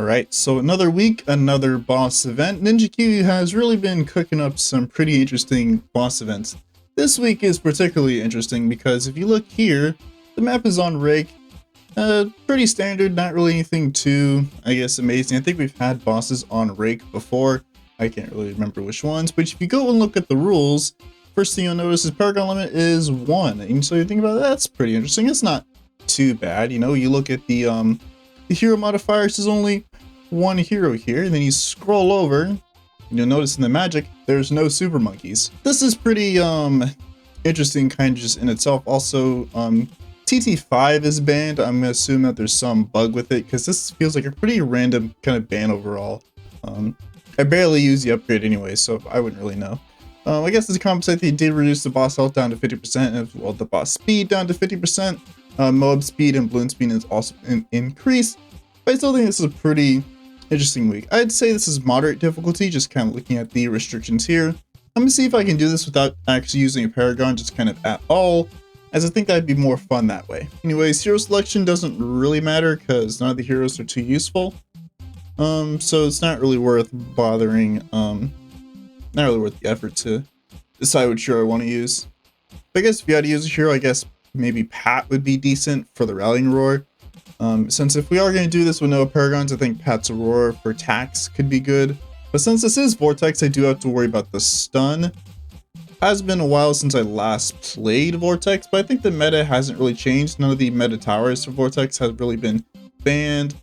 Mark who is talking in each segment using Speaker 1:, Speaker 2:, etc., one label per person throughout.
Speaker 1: Alright, so another week, another boss event. Ninja Q has really been cooking up some pretty interesting boss events. This week is particularly interesting because if you look here, the map is on Rake. Pretty standard, not really anything too, I guess, amazing. I think we've had bosses on Rake before. I can't really remember which ones, but if you go and look at the rules, first thing you'll notice is Paragon limit is 1. And so you think about that, that's pretty interesting. It's not too bad, you know. You look at the hero modifiers is only 1 hero here, and then you scroll over, and you'll notice in the magic, there's no super monkeys. This is pretty interesting kind of just in itself. Also, TT5 is banned. I'm gonna assume that there's some bug with it, because this feels like a pretty random kind of ban overall. I barely use the upgrade anyway, so I wouldn't really know. I guess as a compensate, they did reduce the boss health down to 50%, and well, the boss speed down to 50%. Mob speed and Bloon speed is also increased, but I still think this is a pretty interesting week. I'd say this is moderate difficulty, just kind of looking at the restrictions here. I'm gonna see if I can do this without actually using a Paragon, just kind of at all, as I think that'd be more fun that way. Anyways, hero selection doesn't really matter because none of the heroes are too useful. So it's not really worth bothering, not really worth the effort to decide which hero I want to use. But I guess if you had to use a hero, I guess maybe Pat would be decent for the Rallying Roar. Since if we are going to do this with no Paragons, I think Pat's Aurora for tax could be good. But since this is Vortex, I do have to worry about the stun. Has been a while since I last played Vortex, but I think the meta hasn't really changed. None of the meta towers for Vortex have really been banned.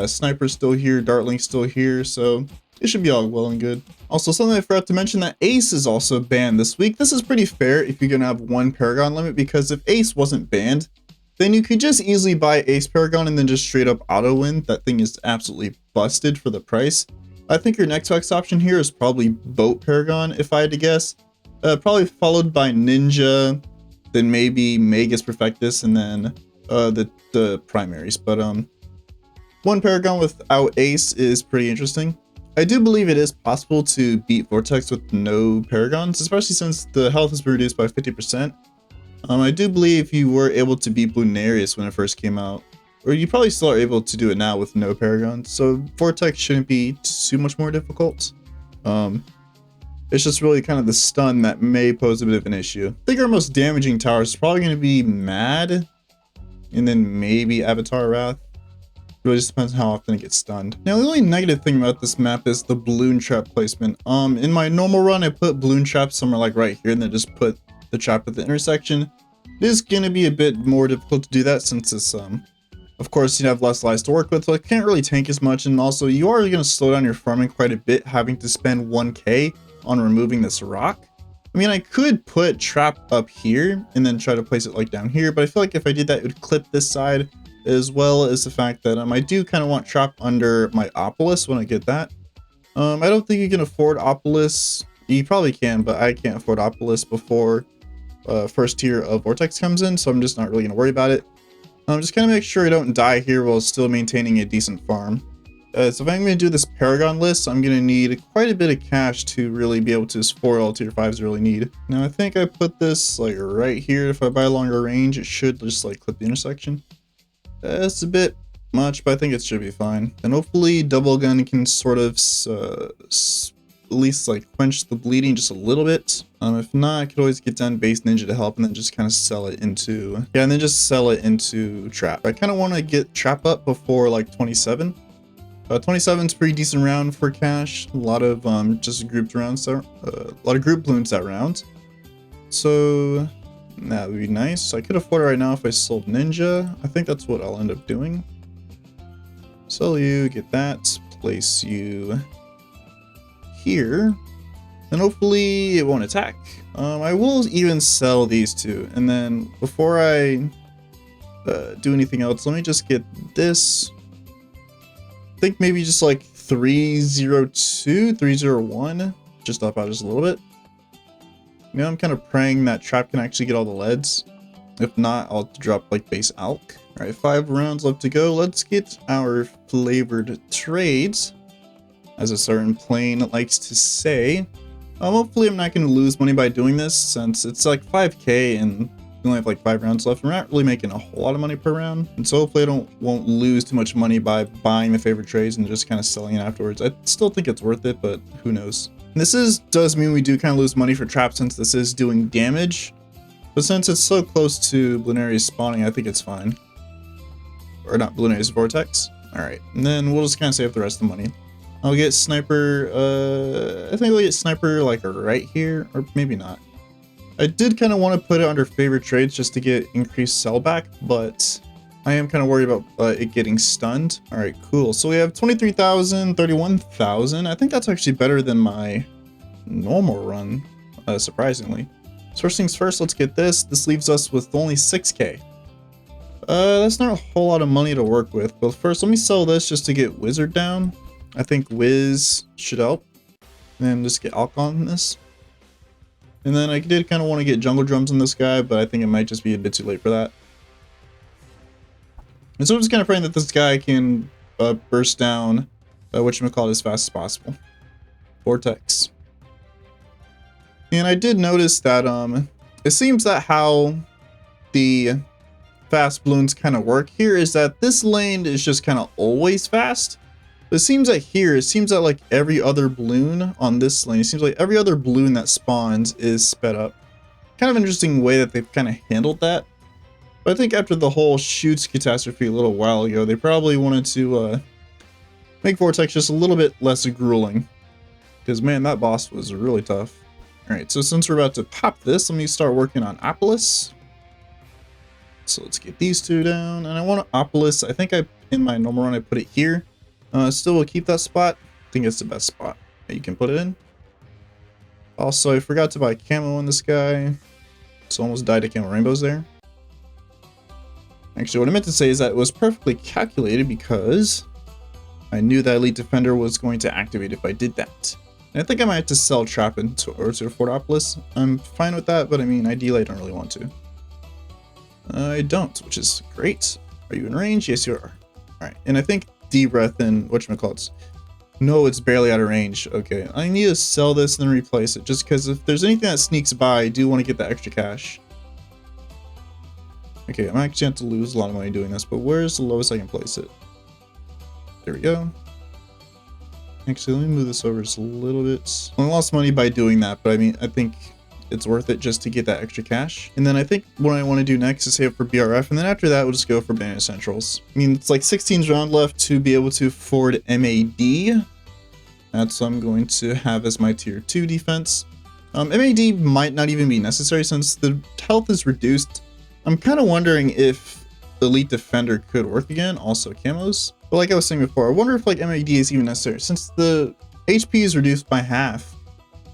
Speaker 1: Sniper's still here, Dartlink's still here, so it should be all well and good. Also, something I forgot to mention, that Ace is also banned this week. This is pretty fair if you're going to have 1 Paragon limit, because if Ace wasn't banned, then you could just easily buy Ace Paragon and then just straight up auto win. That thing is absolutely busted for the price. I think your next best option here is probably Boat Paragon, if I had to guess. Probably followed by Ninja, then maybe Magus Perfectus, and then the primaries. But 1 Paragon without Ace is pretty interesting. I do believe it is possible to beat Vortex with no Paragons, especially since the health has been reduced by 50%. I do believe you were able to beat Bloonarius when it first came out, or you probably still are able to do it now with no Paragons, so Vortex shouldn't be too much more difficult. It's just really kind of the stun that may pose a bit of an issue. I think our most damaging tower is probably going to be Mad, and then maybe Avatar Wrath. Really just depends on how often it gets stunned. Now, the only negative thing about this map is the balloon trap placement. In my normal run, I put balloon traps somewhere like right here, and then just put the trap at the intersection. It is going to be a bit more difficult to do that since it's, of course, you have less lives to work with, so it can't really tank as much, and also you are going to slow down your farming quite a bit, having to spend 1k on removing this rock. I mean, I could put trap up here and then try to place it like down here, but I feel like if I did that, it would clip this side, as well as the fact that I do kind of want trap under my Opolis when I get that. I don't think you can afford Opolis. You probably can, but I can't afford Opolis before first tier of Vortex comes in, so I'm just not really going to worry about it. Just kind of make sure I don't die here while still maintaining a decent farm. So if I'm going to do this Paragon list, I'm going to need quite a bit of cash to really be able to afford all tier 5s really need. Now I think I put this like right here. If I buy longer range, it should just like clip the intersection. It's a bit much, but I think it should be fine. And hopefully double gun can sort of at least like quench the bleeding just a little bit. If not, I could always get down base ninja to help and then just kind of sell it into, yeah, and then just sell it into trap. I kind of want to get trap up before like 27. 27 is pretty decent round for cash. A lot of just grouped rounds, a lot of group balloons that round. So that would be nice. I could afford it right now if I sold Ninja. I think that's what I'll end up doing. Sell you, get that, place you here, and hopefully it won't attack. I will even sell these two, and then before I do anything else, let me just get this. I think maybe just like 302, 301, just up out just a little bit. You know, I'm kind of praying that trap can actually get all the leads. If not, I'll drop like base alk. All right, 5 rounds left to go. Let's get our flavored trades, as a certain plane likes to say. Hopefully I'm not going to lose money by doing this, since it's like 5k and We only have like 5 rounds left. We're not really making a whole lot of money per round, and so hopefully I won't lose too much money by buying the favorite trades and just kind of selling it afterwards. I still think it's worth it, but who knows. And this does mean we do kind of lose money for trap since this is doing damage, but since it's so close to Bloonari's spawning, I think it's fine. Or not Bloonari's Vortex. All right, and then we'll just kind of save the rest of the money. I'll get sniper. I think I'll get sniper like right here, or maybe not. I did kind of want to put it under favorite trades just to get increased sellback, but I am kind of worried about it getting stunned. All right, cool. So we have 23,000, 31,000. I think that's actually better than my normal run, surprisingly. So first things first, let's get this. This leaves us with only 6K. That's not a whole lot of money to work with, but first let me sell this just to get Wizard down. I think Wiz should help. And then just get Alk on this. And then I did kind of want to get jungle drums on this guy, but I think it might just be a bit too late for that. And so I'm just kind of praying that this guy can burst down whatchamacallit as fast as possible. Vortex. And I did notice that it seems that how the fast balloons kind of work here is that this lane is just kind of always fast. But it seems that here, it seems that like every other balloon on this lane, it seems like every other balloon that spawns is sped up. Kind of interesting way that they've kind of handled that. But I think after the whole shoots catastrophe a little while ago, they probably wanted to make Vortex just a little bit less grueling. Because man, that boss was really tough. Alright, so since we're about to pop this, let me start working on Opolis. So let's get these two down. And I want Opolis, I think in my normal run I put it here. Still will keep that spot. I think it's the best spot that you can put it in. Also, I forgot to buy camo on this guy. So almost died to camo rainbows there. Actually, what I meant to say is that it was perfectly calculated because I knew that Elite Defender was going to activate if I did that. And I think I might have to sell Trap or to afford Opolis. I'm fine with that, but I mean, ideally I don't really want to. I don't, which is great. Are you in range? Yes, you are. Alright, and I think D-Breath and whatchamacallit. No, it's barely out of range. Okay, I need to sell this and then replace it, just because if there's anything that sneaks by, I do want to get that extra cash. Okay, I'm actually going to lose a lot of money doing this, but where's the lowest I can place it? There we go. Actually, let me move this over just a little bit. I lost money by doing that, but I mean, I think it's worth it just to get that extra cash. And then I think what I want to do next is save for BRF, and then after that we'll just go for Banana Centrals. I mean, it's like 16 rounds left to be able to afford MAD. That's what I'm going to have as my tier 2 defense. MAD might not even be necessary since the health is reduced. I'm kind of wondering if the Elite Defender could work again, also camos. But like I was saying before, I wonder if like MAD is even necessary since the HP is reduced by half.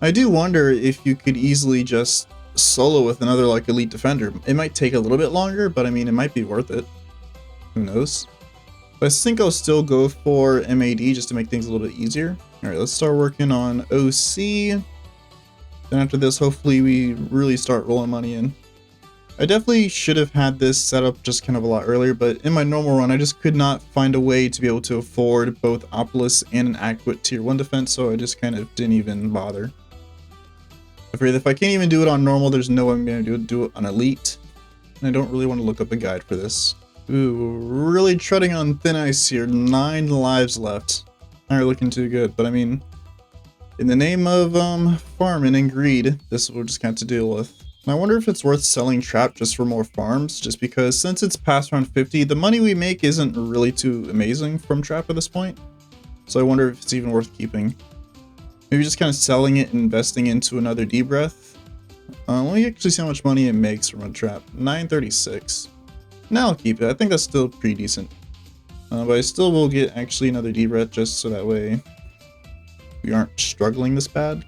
Speaker 1: I do wonder if you could easily just solo with another like Elite Defender. It might take a little bit longer, but I mean, it might be worth it. Who knows? But I think I'll still go for MAD just to make things a little bit easier. All right, let's start working on OC. Then after this, hopefully we really start rolling money in. I definitely should have had this set up just kind of a lot earlier, but in my normal run, I just could not find a way to be able to afford both Opolis and an adequate tier 1 defense, so I just kind of didn't even bother. I figured if I can't even do it on normal, there's no way I'm going to do it on elite. And I don't really want to look up a guide for this. Ooh, really treading on thin ice here. 9 lives left. Not looking too good, but I mean, in the name of farming and greed, this is what we'll just have to deal with. And I wonder if it's worth selling Trap just for more farms, just because since it's past round 50, the money we make isn't really too amazing from Trap at this point. So I wonder if it's even worth keeping. Maybe just kind of selling it and investing into another D-Breath. Let me actually see how much money it makes from a Trap. 936. Now I'll keep it. I think that's still pretty decent. But I still will get actually another D-Breath just so that way we aren't struggling this bad.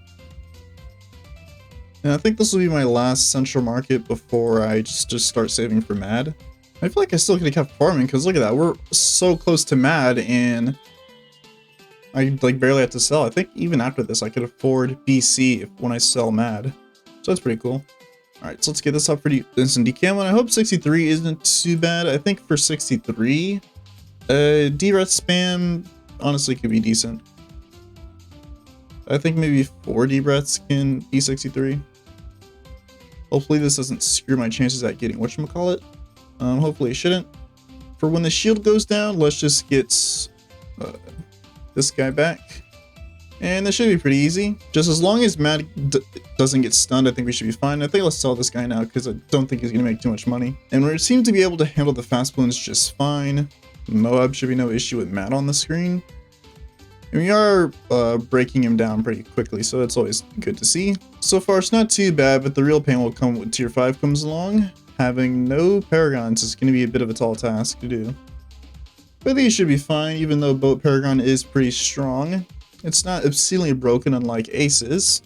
Speaker 1: And I think this will be my last central market before I just start saving for MAD. I feel like I still could have kept farming because look at that. We're so close to MAD and I like barely have to sell. I think even after this I could afford BC when I sell MAD. So that's pretty cool. Alright, so let's get this up for instant decam. And I hope 63 isn't too bad. I think for 63, D-Ret spam honestly could be decent. I think maybe 4 D-Brets can be 63. Hopefully this doesn't screw my chances at getting whatchamacallit. Hopefully it shouldn't. For when the shield goes down, let's just get this guy back. And this should be pretty easy. Just as long as Matt doesn't get stunned, I think we should be fine. I think let's sell this guy now because I don't think he's going to make too much money. And we seem to be able to handle the fast balloons just fine. Moab should be no issue with Matt on the screen. And we are breaking him down pretty quickly, so that's always good to see. So far, it's not too bad, but the real pain will come when Tier 5 comes along. Having no Paragons is going to be a bit of a tall task to do. But these should be fine, even though Boat Paragon is pretty strong. It's not obscenely broken, unlike Aces.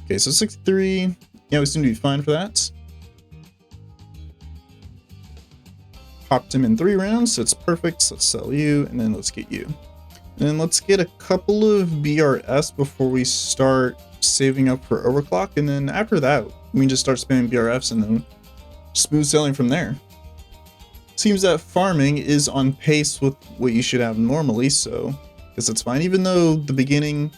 Speaker 1: Okay, so 63. Yeah, we seem to be fine for that. Popped him in 3 rounds, so it's perfect. So let's sell you, and then let's get you. And then let's get a couple of BRS before we start saving up for overclock. And then after that, we can just start spamming BRFs and then smooth sailing from there. Seems that farming is on pace with what you should have normally, so I guess that's fine. Even though the beginning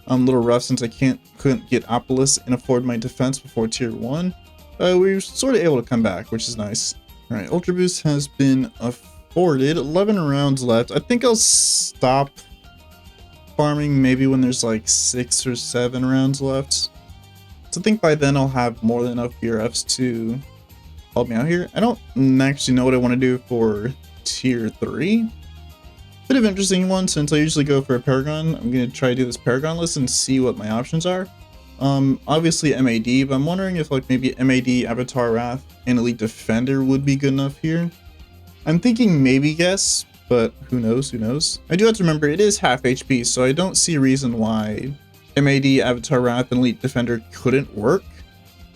Speaker 1: a little rough since I couldn't get Opolis and afford my defense before Tier 1, we were sort of able to come back, which is nice. Alright, Ultra Boost has been afforded. 11 rounds left. I think I'll stop farming maybe when there's like 6 or 7 rounds left. So I think by then I'll have more than enough BRFs to help me out here. I don't actually know what I want to do for Tier 3. Bit of interesting one, since I usually go for a Paragon. I'm going to try to do this Paragon list and see what my options are. Obviously MAD, but I'm wondering if like maybe MAD, Avatar Wrath, and Elite Defender would be good enough here. I'm thinking maybe yes, but who knows, who knows. I do have to remember it is half HP, so I don't see a reason why MAD, Avatar Wrath, and Elite Defender couldn't work.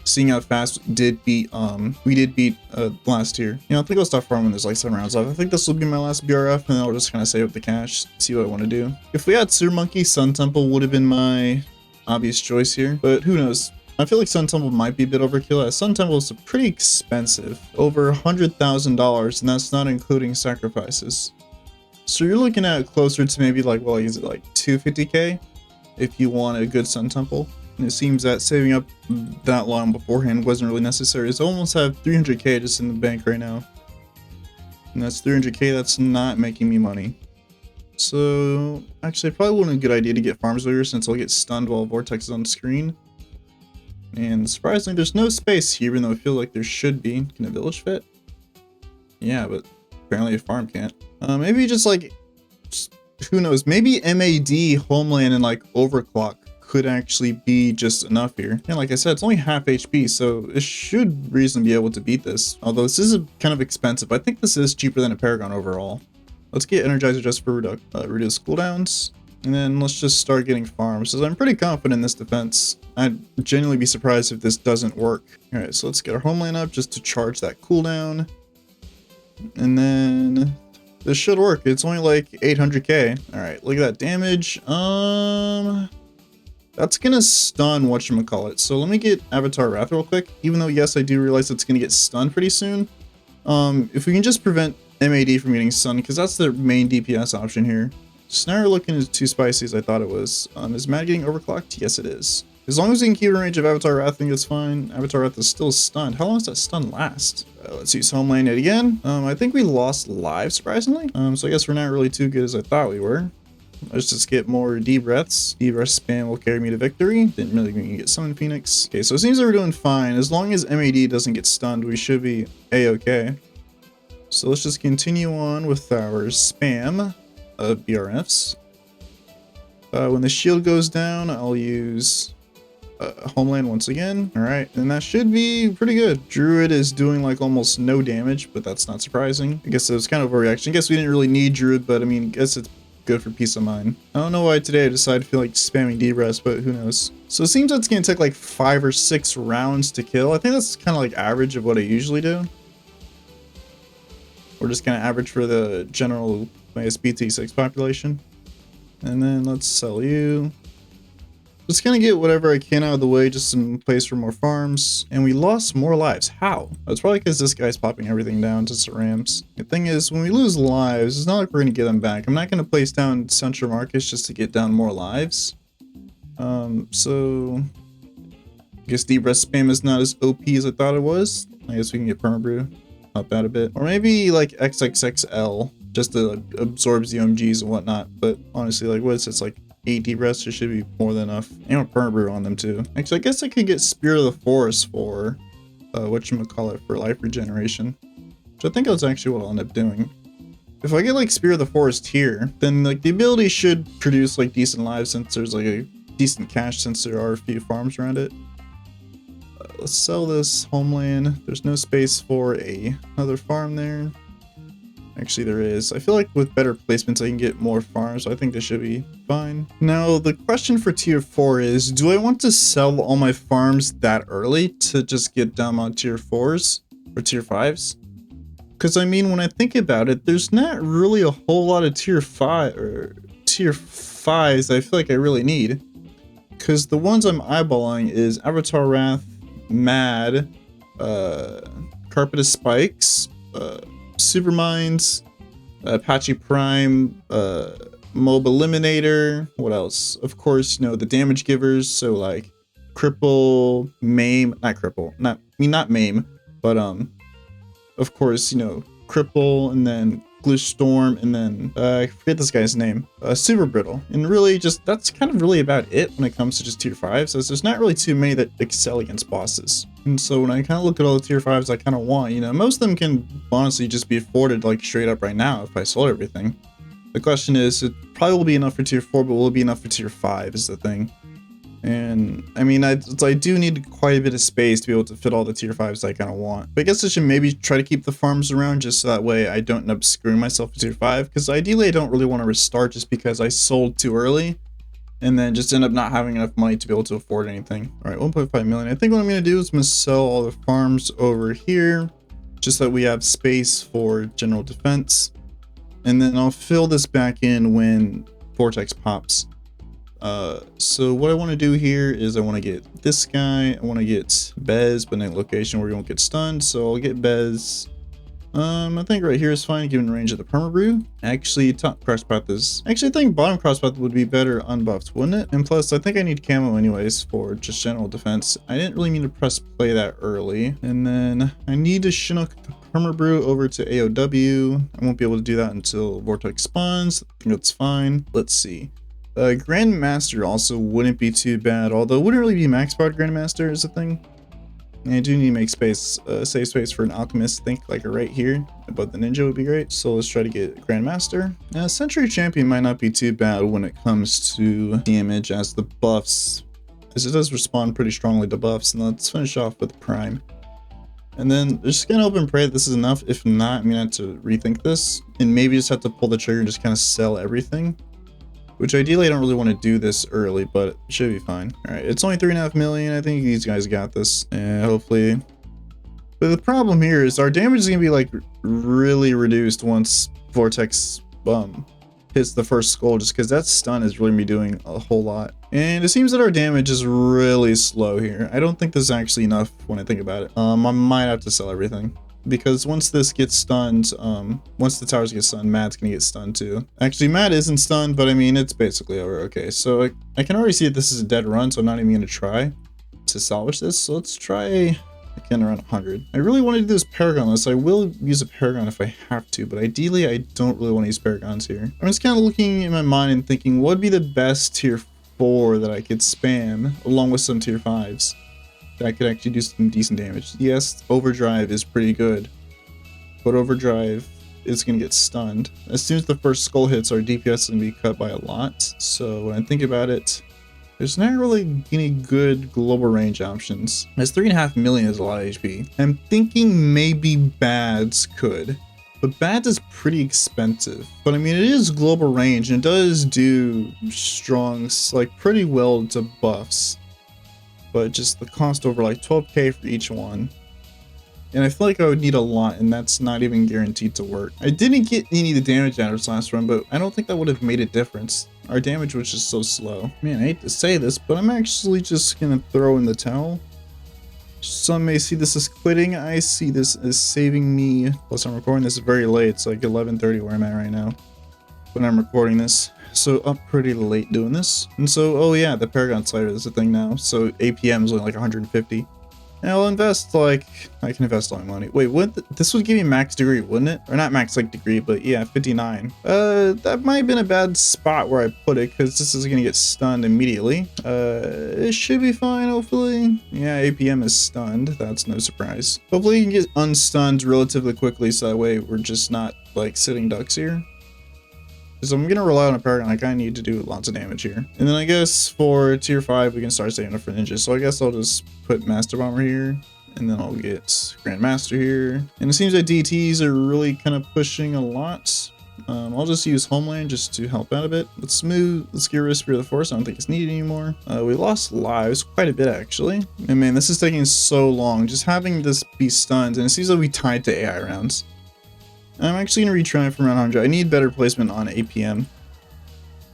Speaker 1: Seeing how fast we did beat last year. You know, I think I'll stop farming when there's like 7 rounds left. I think this will be my last BRF, and then I'll just kind of save up the cash, see what I want to do. If we had Sewer Monkey, Sun Temple would have been my obvious choice here, but who knows. I feel like Sun Temple might be a bit overkill, as Sun Temple is pretty expensive, over $100,000, and that's not including sacrifices. So you're looking at closer to maybe like, well, is it like 250k if you want a good Sun Temple? And it seems that saving up that long beforehand wasn't really necessary. So I almost have 300k just in the bank right now. And that's 300k that's not making me money. So actually, it probably wasn't a good idea to get farms earlier, since I'll get stunned while Vortex is on screen. And surprisingly, there's no space here, even though I feel like there should be. Can a village fit? Yeah, but apparently a farm can't. Maybe just like, who knows, maybe MAD, Homeland, and like Overclock could actually be just enough here. And like I said, it's only half HP, so it should reasonably be able to beat this. Although this is kind of expensive, I think this is cheaper than a Paragon overall. Let's get Energizer just for reduce cooldowns. And then let's just start getting farms, because I'm pretty confident in this defense. I'd genuinely be surprised if this doesn't work. Alright, so let's get our Homeland up just to charge that cooldown. And then this should work. It's only like 800k. Alright, look at that damage. That's gonna stun whatchamacallit. So let me get Avatar Wrath real quick. Even though, yes, I do realize it's gonna get stunned pretty soon. If we can just prevent MAD from getting stunned, because that's the main DPS option here. It's not looking as too spicy as I thought it was. Is Matt getting overclocked? Yes, it is. As long as we can keep in range of Avatar Wrath, I think it's fine. Avatar Wrath is still stunned. How long does that stun last? Let's use Homeland it again. I think we lost lives, surprisingly. So I guess we're not really too good as I thought we were. Let's just get more deep breaths. Deep breath spam will carry me to victory. Didn't really mean to get Summon Phoenix. Okay, so it seems that we're doing fine. As long as MAD doesn't get stunned, we should be a-okay. So let's just continue on with our spam of BRFs. When the shield goes down, I'll use Homeland once again. Alright, and that should be pretty good. Druid is doing like almost no damage, but that's not surprising. I guess it was kind of a reaction. I guess we didn't really need Druid, but I mean, I guess it's good for peace of mind. I don't know why today I decided to feel like spamming D-Rest, but who knows. So it seems like it's going to take like 5 or 6 rounds to kill. I think that's kind of like average of what I usually do. Or just kind of average for the general BT6 population. And then let's sell you. Just gonna get whatever I can out of the way just in place for more farms. And we lost more lives. How? It's probably because this guy's popping everything down to Cerams. The thing is, when we lose lives, it's not like we're gonna get them back. I'm not gonna place down Central Marcus just to get down more lives. So guess deep breath spam is not as OP as I thought it was. I guess we can get permabrew. Up that a bit. Or maybe like XXXL, just to like, absorb the OMGs and whatnot. But honestly, like what is this, like 8 deep breaths? There should be more than enough. And a permabrew on them too. Actually, I guess I could get Spirit of the Forest for whatchamacallit, for life regeneration. Which I think that's actually what I'll end up doing. If I get like Spirit of the Forest here, then like the ability should produce like decent lives since there's like a decent cache since there are a few farms around it. Let's sell this homeland. There's no space for another farm there. Actually, there is. I feel like with better placements, I can get more farms. So I think this should be fine. Now, the question for tier 4 is, do I want to sell all my farms that early to just get them on tier 4s or tier 5s? Because I mean, when I think about it, there's not really a whole lot of tier 5 or tier 5s I feel like I really need. Because the ones I'm eyeballing is Avatar Wrath, Mad, Carpeted Spikes, Superminds, Apache Prime, Mob Eliminator. What else? Of course, you know, the damage givers. So like Cripple, Maim, not Maim, but of course, you know, Cripple, and then Glue Storm, and then I forget this guy's name, Super Brittle. And really just, that's kind of really about it when it comes to just tier 5s. So there's not really too many that excel against bosses. And so when I kind of look at all the tier 5s I kind of want, you know, most of them can honestly just be afforded like straight up right now if I sold everything. The question is, it probably will be enough for tier 4, but will it be enough for tier 5 is the thing. And I mean, I do need quite a bit of space to be able to fit all the tier 5s I kind of want. But I guess I should maybe try to keep the farms around just so that way I don't end up screwing myself for tier 5. Because ideally I don't really want to restart just because I sold too early. And then just end up not having enough money to be able to afford anything. Alright, 1.5 million. I think what I'm going to do is I'm going to sell all the farms over here. Just so that we have space for general defense. And then I'll fill this back in when Vortex pops. So what I want to do here is I want to get this guy. I want to get Bez, but in a location where he won't get stunned. So I'll get Bez. I think right here is fine, given range of the permabrew. Actually, top crosspath is... Actually, I think bottom crosspath would be better unbuffed, wouldn't it? And plus, I think I need camo anyways for just general defense. I didn't really mean to press play that early. And then I need to Chinook the permabrew over to AOW. I won't be able to do that until Vortex spawns. I think that's fine. Let's see. Grandmaster also wouldn't be too bad, although it wouldn't really be max powered Grandmaster is the thing. And I do need to make space, save space for an alchemist. I think like right here, but the ninja would be great. So let's try to get Grandmaster. Century Champion might not be too bad when it comes to damage as the buffs, as it does respond pretty strongly to buffs. And let's finish off with Prime. And then just gonna hope and pray that this is enough. If not, I'm gonna have to rethink this and maybe just have to pull the trigger and just kind of sell everything. Which ideally I don't really want to do this early, but it should be fine. Alright, it's only 3.5 million. I think these guys got this. And hopefully. But the problem here is our damage is going to be like really reduced once Vortex hits the first skull, just because that stun is really me doing a whole lot. And it seems that our damage is really slow here. I don't think this is actually enough when I think about it. I might have to sell everything. Because once this gets stunned, once the towers get stunned, Mad's gonna get stunned too. Actually, Mad isn't stunned, but I mean, it's basically over. Okay, so I can already see that this is a dead run, so I'm not even gonna try to salvage this. So let's try, again, around 100. I really want to do this Paragon list. I will use a Paragon if I have to, but ideally, I don't really want to use Paragons here. I'm just kind of looking in my mind and thinking, what would be the best tier 4 that I could spam, along with some tier 5s? That could actually do some decent damage. Yes, Overdrive is pretty good, but Overdrive is going to get stunned. As soon as the first skull hits, our DPS is going to be cut by a lot. So when I think about it, there's not really any good global range options. As 3.5 million is a lot of HP. I'm thinking maybe Bads could, but Bads is pretty expensive. But I mean, it is global range and it does do strong, like pretty well to buffs. But just the cost over like 12k for each one. And I feel like I would need a lot, and that's not even guaranteed to work. I didn't get any of the damage out of this last run, but I don't think that would have made a difference. Our damage was just so slow. Man, I hate to say this, but I'm actually just gonna throw in the towel. Some may see this as quitting. I see this as saving me. Plus I'm recording this very late. It's like 11:30 where I'm at right now when I'm recording this. So up pretty late doing this. And so, oh yeah, the Paragon Slider is a thing now. So APM is only like 150. And I'll invest like, I can invest all my money. Wait, this would give me max degree, wouldn't it? Or not max like degree, but yeah, 59. That might have been a bad spot where I put it because this is gonna get stunned immediately. It should be fine, hopefully. Yeah, APM is stunned. That's no surprise. Hopefully you can get unstunned relatively quickly so that way we're just not like sitting ducks here. So I'm gonna rely on a Paragon. I kinda need to do lots of damage here. And then I guess for tier 5 we can start saving up for ninjas. So I guess I'll just put Master Bomber here. And then I'll get Grandmaster here. And it seems that DTs are really kind of pushing a lot. I'll just use Homeland just to help out a bit. Let's get rid of Spirit of the Force. I don't think it's needed anymore. We lost lives quite a bit actually. And man, this is taking so long. Just having this be stunned, and it seems like we tied to AI rounds. I'm actually going to retry from around 100. I need better placement on APM.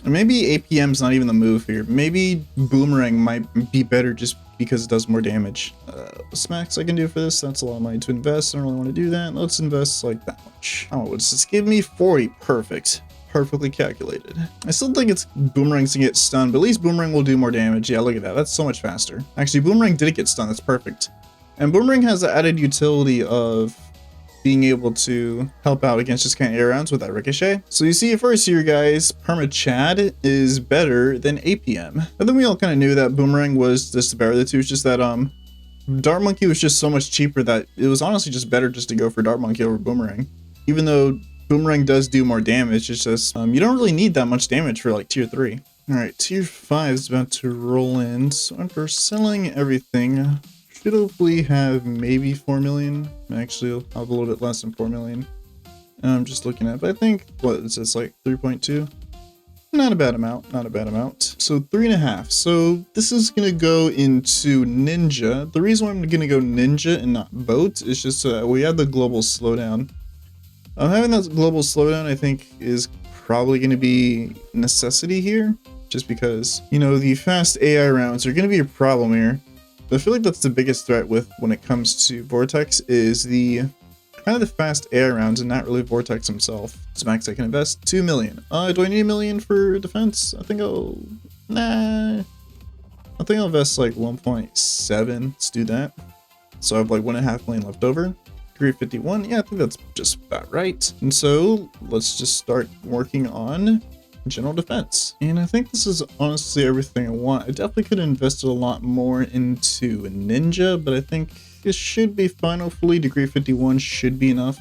Speaker 1: Or maybe APM's not even the move here. Maybe Boomerang might be better just because it does more damage. What's max I can do for this? That's a lot of money to invest. I don't really want to do that. Let's invest like that much. Oh, it's just give me 40. Perfect. Perfectly calculated. I still think it's Boomerang's to get stunned, but at least Boomerang will do more damage. Yeah, look at that. That's so much faster. Actually, Boomerang did get stunned. That's perfect. And Boomerang has the added utility of being able to help out against just kind of air rounds with that ricochet. So you see first here, guys, Perma Chad is better than APM. I think we all kind of knew that Boomerang was just the better of the two. It's just that Dart Monkey was just so much cheaper that it was honestly just better just to go for Dart Monkey over Boomerang. Even though Boomerang does do more damage, it's just you don't really need that much damage for like tier 3. All right, tier 5 is about to roll in. So after selling everything, should hopefully have maybe 4 million. Actually, I'll have a little bit less than 4 million. I'm just looking at, but I think, what is this, like 3.2? Not a bad amount, not a bad amount. So 3.5. So this is gonna go into Ninja. The reason why I'm gonna go Ninja and not Boat is just we had the global slowdown. Having that global slowdown, I think, is probably gonna be necessity here, just because, you know, the fast AI rounds are gonna be a problem here. I feel like that's the biggest threat with when it comes to Vortex is the kind of the fast AI rounds and not really Vortex himself. So max I can invest 2 million. Do I need 1 million for defense? I think I'll invest like 1.7. Let's do that. So I have like 1.5 million left over. Degree 51. Yeah, I think that's just about right. And so let's just start working on general defense. And I think this is honestly everything I want. I definitely could have invested a lot more into Ninja, but I think it should be fine. Hopefully degree 51 should be enough.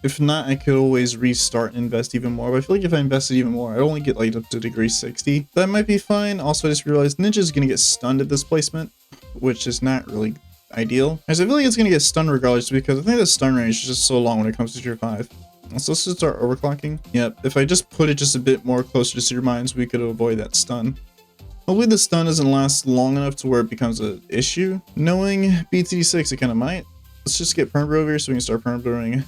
Speaker 1: If not, I could always restart and invest even more, but I feel like if I invested even more, I'd only get like up to degree 60. That might be fine. Also, I just realized Ninja's gonna get stunned at this placement, which is not really ideal. As I feel like it's gonna get stunned regardless, because I think the stun range is just so long when it comes to tier 5. So let's just start overclocking. Yep, if I just put it just a bit more closer to Seer Mines, we could avoid that stun. Hopefully the stun doesn't last long enough to where it becomes an issue. Knowing BTD6, it kind of might. Let's just get Permbrew over here so we can start Permbrewing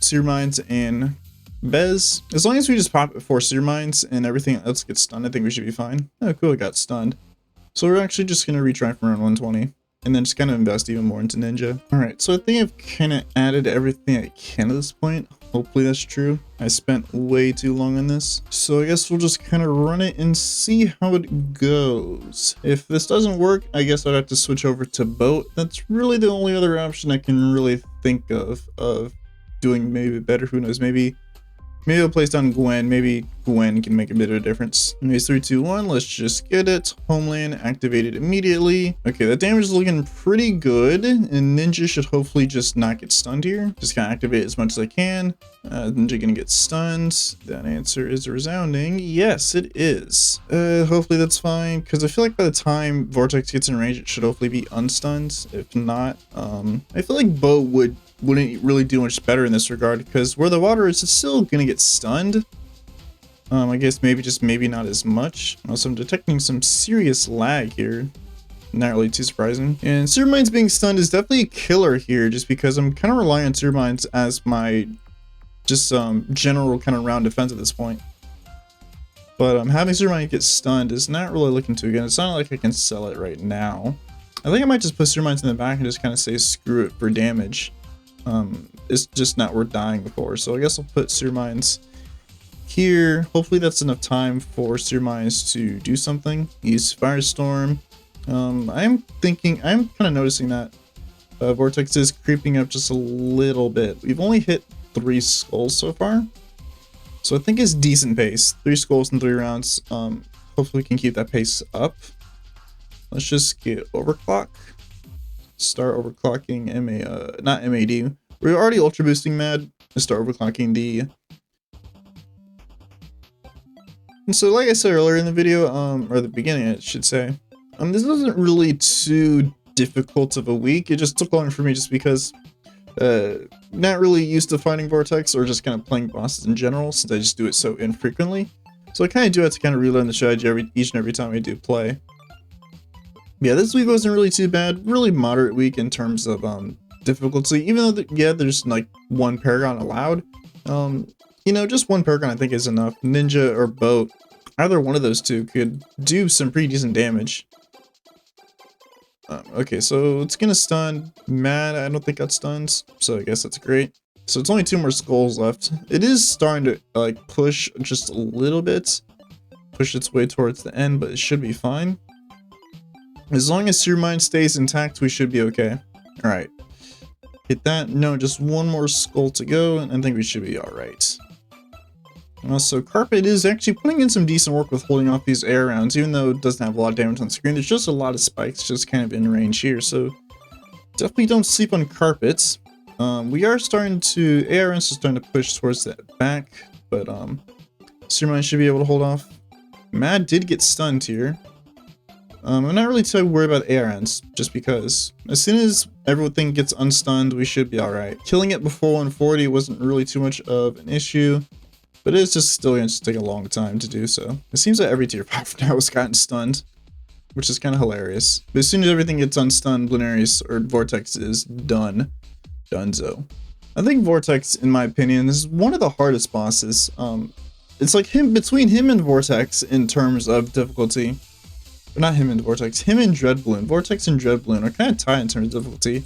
Speaker 1: Seer Mines and Bez. As long as we just pop it for Seer Mines and everything else gets stunned, I think we should be fine. Oh, cool, it got stunned. So we're actually just going to retry from around 120. And then just kind of invest even more into Ninja. Alright, so I think I've kind of added everything I can at this point. Hopefully that's true. I spent way too long on this. So I guess we'll just kind of run it and see how it goes. If this doesn't work, I guess I'd have to switch over to Boat. That's really the only other option I can really think of doing maybe better. Who knows, maybe I'll place down Gwen. Maybe Gwen can make a bit of a difference. Anyways, 3, 2, 1. Let's just get it. Homeland activated immediately. Okay, that damage is looking pretty good. And Ninja should hopefully just not get stunned here. Just kind of activate as much as I can. Ninja gonna get stunned. That answer is resounding. Yes, it is. Hopefully that's fine. Because I feel like by the time Vortex gets in range, it should hopefully be unstunned. If not, I feel like Bo wouldn't really do much better in this regard, because where the water is, it's still gonna get stunned. I guess maybe not as much. Also, I'm detecting some serious lag here. Not really too surprising. And Seer Mines being stunned is definitely a killer here, just because I'm kind of relying on Seer Mines as my just general kind of round defense at this point. But having Seer Mines get stunned is not really looking too good. It's not like I can sell it right now. I think I might just put Seer Mines in the back and just kind of say screw it for damage. It's just not worth dying before, so I guess I'll put Seer Mines here. Hopefully that's enough time for Surmise to do something. Use Firestorm. I'm kind of noticing that Vortex is creeping up just a little bit. We've only hit 3 skulls so far, so I think it's decent pace. 3 skulls in 3 rounds. Hopefully we can keep that pace up. Let's just get overclock. Start overclocking not MAD. We're already ultra boosting Mad. Let's start overclocking D. And so like I said earlier in the video, or the beginning I should say, this wasn't really too difficult of a week. It just took longer for me just because not really used to fighting Vortex or just kind of playing bosses in general, since I just do it so infrequently. So I kind of do have to kind of relearn the strategy each and every time I do play. Yeah, this week wasn't really too bad. Really moderate week in terms of difficulty, even though yeah, there's like 1 Paragon allowed. You know, just 1 Paragon I think is enough. Ninja or Boat, either one of those two could do some pretty decent damage. Okay, so it's gonna stun Mad. I don't think that stuns, so I guess that's great. So it's only 2 more skulls left. It is starting to like push just a little bit, push its way towards the end, but it should be fine. As long as your mind stays intact, we should be okay. All right, hit that. No, just 1 more skull to go, and I think we should be all right. So Carpet is actually putting in some decent work with holding off these air rounds, even though it doesn't have a lot of damage on screen. There's just a lot of spikes just kind of in range here, so definitely don't sleep on Carpets. We are starting to, ARNs are starting to push towards that back, but Surmine should be able to hold off. Mad did get stunned here. I'm not really too worried about ARNs, just because as soon as everything gets unstunned, we should be alright. Killing it before 140 wasn't really too much of an issue, but it's just still going to take a long time to do so. It seems like every tier 5 now has gotten stunned, which is kind of hilarious. But as soon as everything gets unstunned, Bloonarius or Vortex is done. Dunzo. I think Vortex, in my opinion, is one of the hardest bosses. It's like between him and Vortex in terms of difficulty. Or not him and Vortex, him and Dreadbloon. Vortex and Dreadbloon are kind of tied in terms of difficulty.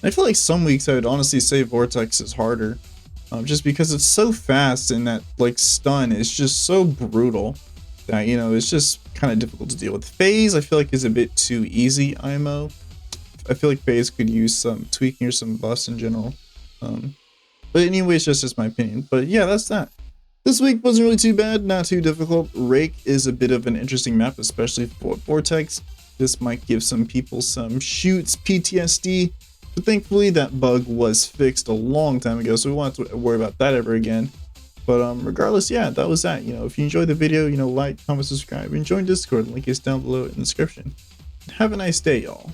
Speaker 1: I feel like some weeks I would honestly say Vortex is harder. Just because it's so fast and that like stun is just so brutal that, you know, it's just kind of difficult to deal with. Phase I feel like is a bit too easy IMO. I feel like Phase could use some tweaking or some buffs in general. But anyways, just my opinion. But yeah, that's that. This week wasn't really too bad, not too difficult. Rake is a bit of an interesting map, especially for Vortex. This might give some people some shoots, PTSD. But thankfully that bug was fixed a long time ago, so we won't have to worry about that ever again. But regardless, yeah, that was that. You know, if you enjoyed the video, you know, like, comment, subscribe, and join Discord. Link is down below in the description. Have a nice day, y'all.